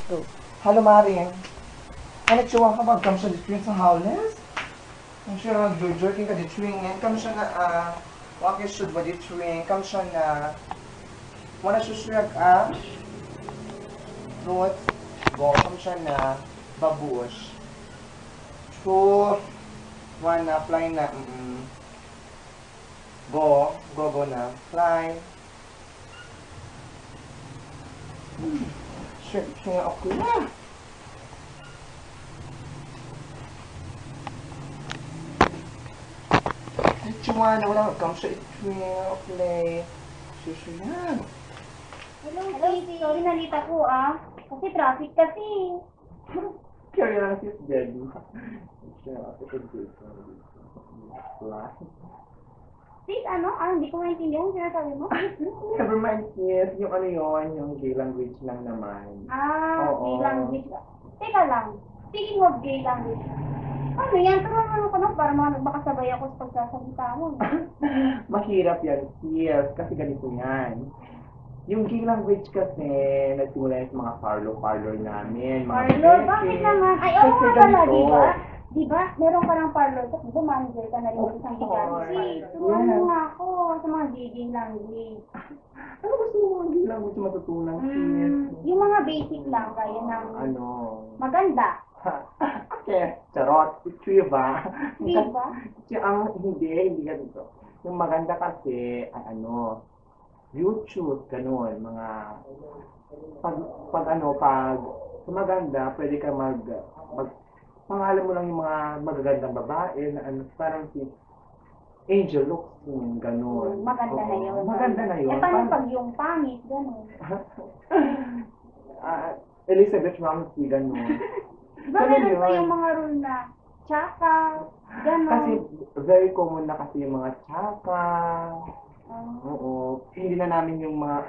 Go. Hello, Maring. Ano tsuwa ka ba? Kam siya ditwing sa howless? Kam siya nag-jerking ka ditwing. Kam siya na, waki should ba ditwing. Kam siya na, wala siya fruit. Go, kam siya na, babush. So, na, fly na, Go na, fly. Shit, kaya ako na. Cuma wala kam sa itwing play. Susu yan. Hello, Casey. Sorry, nalita ko Kasi traffic kasi. Kaya lang si Daddy. Siya ako Sis, hindi ko maintindihan yung sinasabi mo. Never mind, yes. Yung ano yun, yung gay language lang naman. Gay language. Teka lang. Speaking of gay language, ano yan? Turuan ko na para makasabay ako sa pagsasalita mo. Mahirap yan, yes. Kasi ganito yan. Yung gay language kasi, nagsimula yan sa mga parlor namin. Parlor? Bakit naman? Ay, oo nga pala, di ba? Di ba? Meron ka ng parlor, tapos manager ka na rin ng isang agency. Turuan mo nga ako sa mga gay language. Ano gusto mo mga gay language matutunan? Yung mga basic lang, kaya ng maganda. Okay, charot. Ito ba? Di ba? Hindi ganito. Yung maganda kasi, YouTube, ganun, mga, pag maganda, pwede ka pangalan mo lang yung mga magagandang babae na parang si Angel looks yun, ganun. Maganda na yun. Maganda na yun. Paano pag yung pangit, ganun? Elizabeth Ramsey, ganun. Diba meron pa yung mga rule na tsaka, ganun? Kasi very common na kasi yung mga tsaka. Oo. Hindi na namin yung mga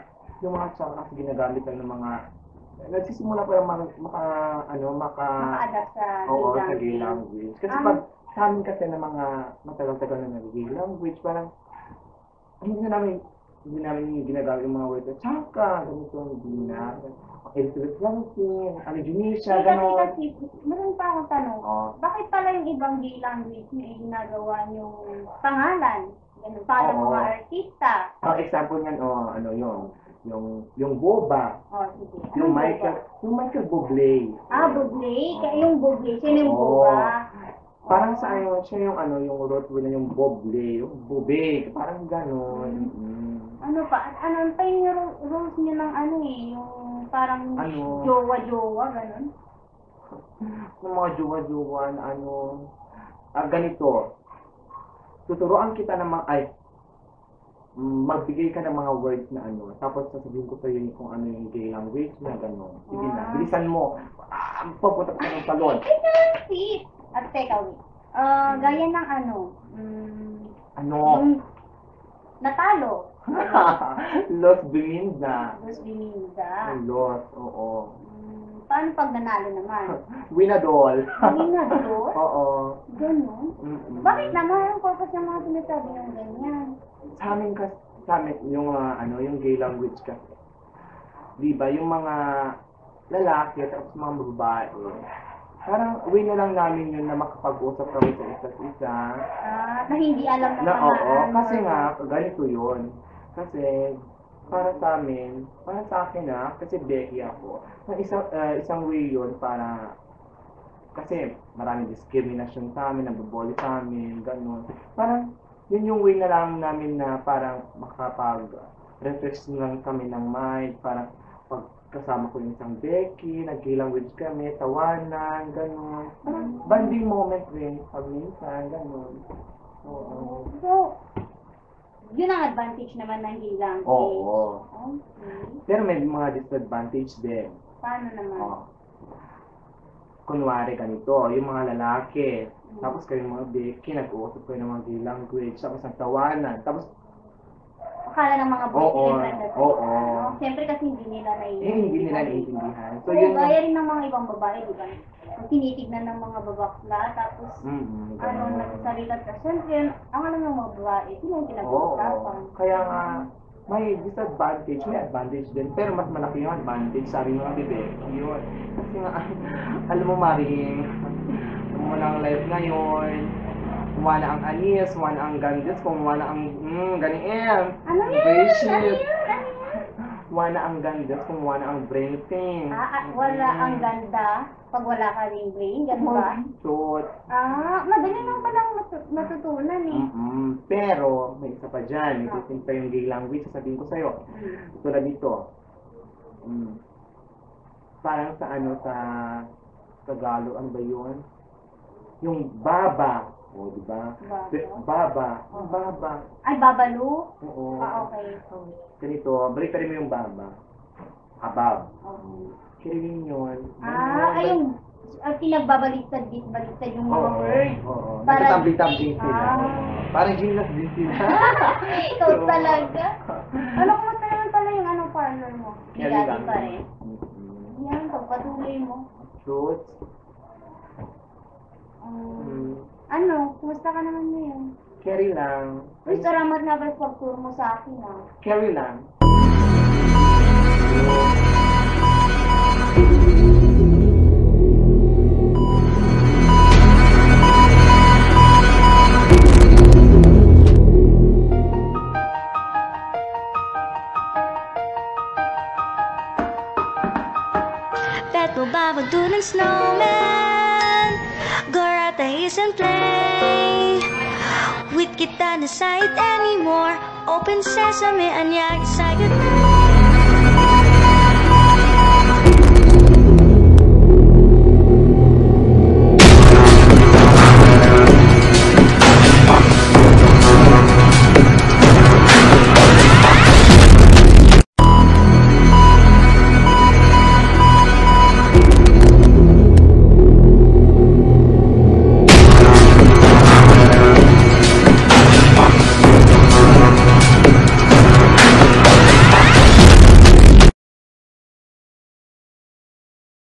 tsaka kasi ginagamit ng mga nagsisimula pa yung maka-adapt sa gay language. Kasi pag sa amin kasi na mga matagal-tagal na nag-gay language, parang hindi namin ginagamit yung mga words na tsaka, ganito, hindi na. Elizabeth Ramsey, Junisha, gano'n. Kasi, meron pa akong tanong. Bakit pala yung ibang gay language niyo ginagawa yung pangalan? Ganun, para mga artista. Example niyan, yung Boba. Sige. Yung Michael Bublé. Bublé? Kaya yung Bublé, sino yung Boba? Parang sa siya yung root na yung Bublé, yung Bube, parang gano'n. Ano pa yung rules niya ng yung parang jowa-jowa, gano'n? Yung mga jowa-jowa na ganito. Tuturuan kita ng magbigay ka ng mga words na tapos sasabihin ko sa iyo kung ano yung gay language na gano'n. Sige na, bilisan mo. Papunta ka ng salon. Sis! At teka, wait. Gaya ng yung natalo. Los Belinda. Los, oo. Paano pag nanalo naman? Winadol. Winadol? Oo. Ganun? Bakit naman? Ang purpose ng mga sinasabi ng ganyan? Sa amin, yung gay language kasi. Diba, yung mga lalaki at mga babae, parang way na lang namin yun na makapag-usap kami sa isa't isa. Na hindi alam ng pangalan. Kasi nga, ganito yun. Kasi, para sa akin kasi Becky ako, isang way yun para, kasi maraming discrimination sa amin, nabubuli sa amin, gano'n. Parang, yun yung way na lang namin na parang makapag-refresh lang kami ng mind, parang kasama ko yung isang Becky, nag-gay language kami, tawanan, gano'n. Parang bonding moment rin, pag minsan, gano'n. Oo. So, yun ang advantage naman ng gay language. Oo. Okay. Pero may mga disadvantage din. Paano naman? Kunwari ganito, yung mga lalaki, tapos kayong mga Becky, nag-uusap kayo ng mga gay language, tapos ang tawanan, tapos akala ng mga boyfriend na siyempre kasi hindi nila naiintindihan. So, gaya rin ng mga ibang babae, di ba? Kung tinitignan ng mga babakla, tapos nagsasalita ka. Siyempre, ang alam ng mga babae, sino yung pinag-uusapan? Kaya nga, may disadvantage, may advantage din. Pero mas malaki yung advantage, sabi mga bebe. Yun. Kasi nga, alam mo, Maring, alam mo na ang life ngayon. Kumuha na ang anis, kumuha na ang gandis, kumuha na ang, ganyan. Ano yan? Bracelet. Ano yan? Kumuha na ang gandis, kumuha na ang brain thing. Wala ang ganda pag wala ka ring brain, ganun ba? Shoot. Madali lang palang matutunan eh. Pero, may isa pa dyan. May titin pa yung gay language, sasabihin ko sa'yo. Tulad dito. Parang sa sa Tagalog, ano ba yun? Yung baba. O, di ba? Baba. Baba. Ay, babalu? Oo. Okay. Ganito, balik-tali mo yung baba. Abab. Kiriwin yun. Ay yung pinagbabaliktad yung mga word. Oo. Para- Nagtatambling-tambling sila. Parang gymnast din sila. Ikaw talaga. Kumusta naman pala yung partner mo? Kaya Dati lang. pa rin. Yan, pagpatuloy mo. Shoot. Kumusta ka naman ngayon? Carry lang. Uy, salamat na pala pag-tour mo sa akin Carry lang. Bet mo ba magdo ng snowman? Go out the hills and play With kita na side anymore Open sesame, anyari sa'yo na